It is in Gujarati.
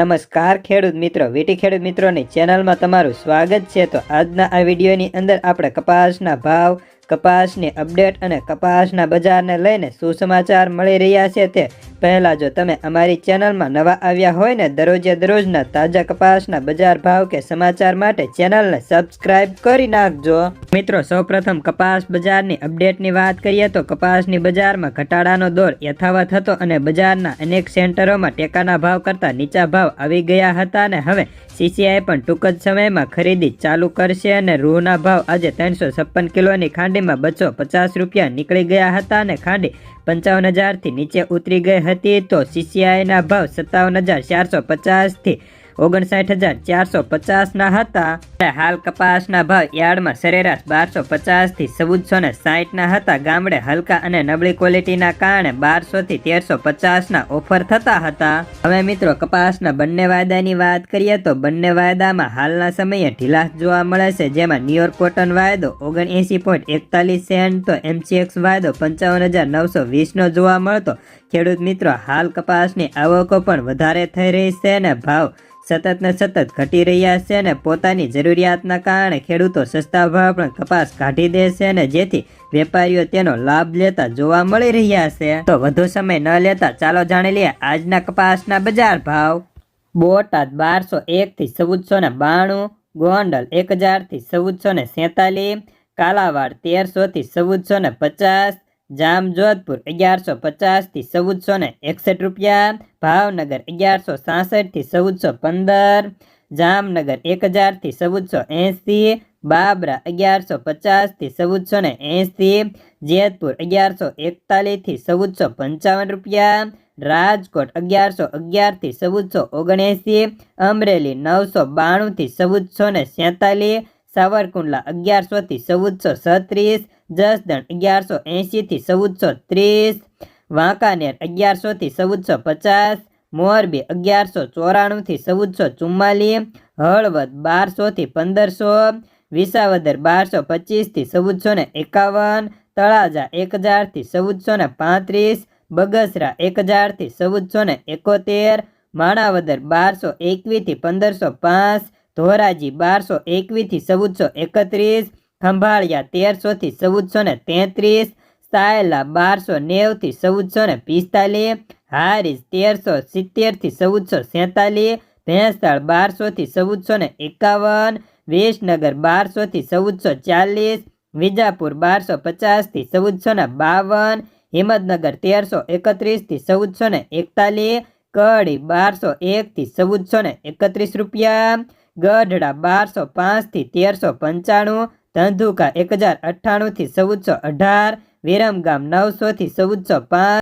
નમસ્કાર ખેડૂત મિત્રો, વીટી ખેડૂત મિત્રોની ચેનલમાં તમારું સ્વાગત છે। તો આજના આ વિડીયોની અંદર આપણે કપાસના ભાવ, કપાસની અપડેટ અને કપાસના બજારને લઈને શું સમાચાર મળી રહ્યા છે તે પહેલા જો તમે અમારી ચેનલમાં નવા આવ્યા હોય ને દરરોજે દરરોજના તાજા કપાસના બજાર ભાવ કે સમાચાર માટે ચેનલને સબસ્ક્રાઇબ કરી નાખજો। મિત્રો સૌપ્રથમ કપાસ બજારની અપડેટની વાત કરીએ તો કપાસની બજારમાં ઘટાડાનો દોર યથાવત હતો અને બજારના અનેક સેન્ટરોમાં ટેકાના ભાવ કરતા નીચા ભાવ આવી ગયા હતા અને હવે સીસીઆઈ પણ ટૂંક જ સમયમાં ખરીદી ચાલુ કરશે અને રૂના ભાવ આજે 356 કિલોની ખાંડીમાં 250 રૂપિયા નીકળી ગયા હતા અને ખાંડી 55,000 થી નીચે ઉતરી ગઈ હતી। તો સીસીઆઈના ભાવ 57,450 થી 59,450 ના હતા। હાલ કપાસના ભાવ યાર્ડમાં સરેરાશ 1250 થી 1460 ના હતા। ગામડે હલકા અને નબળી ક્વોલિટીના કારણે 1200 થી 1350 ના ઓફર થતા હતા। હવે મિત્રો કપાસના બંને વાયદાની વાત કરીએ તો બંને વાયદામાં હાલના સમયે ઢીલાશ જોવા મળે છે, જેમાં ન્યુયોર્ક કોટન વાયદો 79.41 સેન્ટ તો MCX વાયદો 55,920 નો જોવા મળતો। ખેડૂત મિત્રો હાલ કપાસની આવકો પણ વધારે થઈ રહી છે અને ભાવ સતત ને સતત ઘટી રહ્યા છે અને પોતાની જરૂરિયાતના કારણે ખેડૂતો સસ્તા ભાવ પણ કપાસ કાઢી દે છે અને જેથી વેપારીઓ તેનો લાભ લેતા જોવા મળી રહ્યા છે। તો વધુ સમય ન લેતા ચાલો જાણી લઈએ આજના કપાસના બજાર ભાવ। બોટાદ 1201 થી 1492, ગોંડલ 1000 થી 1447, કાલાવાડ 1300 થી 1450, જામજોધપુર 1150 થી 1461 રૂપિયા, ભાવનગર 1166 થી 1415, જામનગર 1000 થી 1480, બાબરા 1150 થી 1480, જેતપુર 1141 થી 1455 રૂપિયા, રાજકોટ 1111 થી 1479, અમરેલી 992 થી 1447, સાવરકુંડલા 1100 થી 1436, જસદણ 1180 થી 1430, વાંકાનેર 1100 થી 1450, મોરબી 1194 થી 1444, હળવદ 1200 થી 1500, વિસાવદર 1225 થી 1451, તળાજા 1000 થી 1435, બગસરા 1000 થી 1471, માણાવદર 1221 થી 1505, ધોરાજી 1221 થી 1431, ખંભાળિયા 1300 થી 1433, સાયલા 1290 થી 1445, હારીજ 1370 થી 1447, ભેંસાળ 1200 થી 1451, વિસનગર 1200 થી 1440, વિજાપુર 1250 થી 1452, હિંમતનગર 1331 થી 1441, કડી 1201 થી 1431 રૂપિયા, ગઢડા 1205 થી 1395, ધંધુકા 1098 થી 1418, વિરમગામ 900 થી 1405,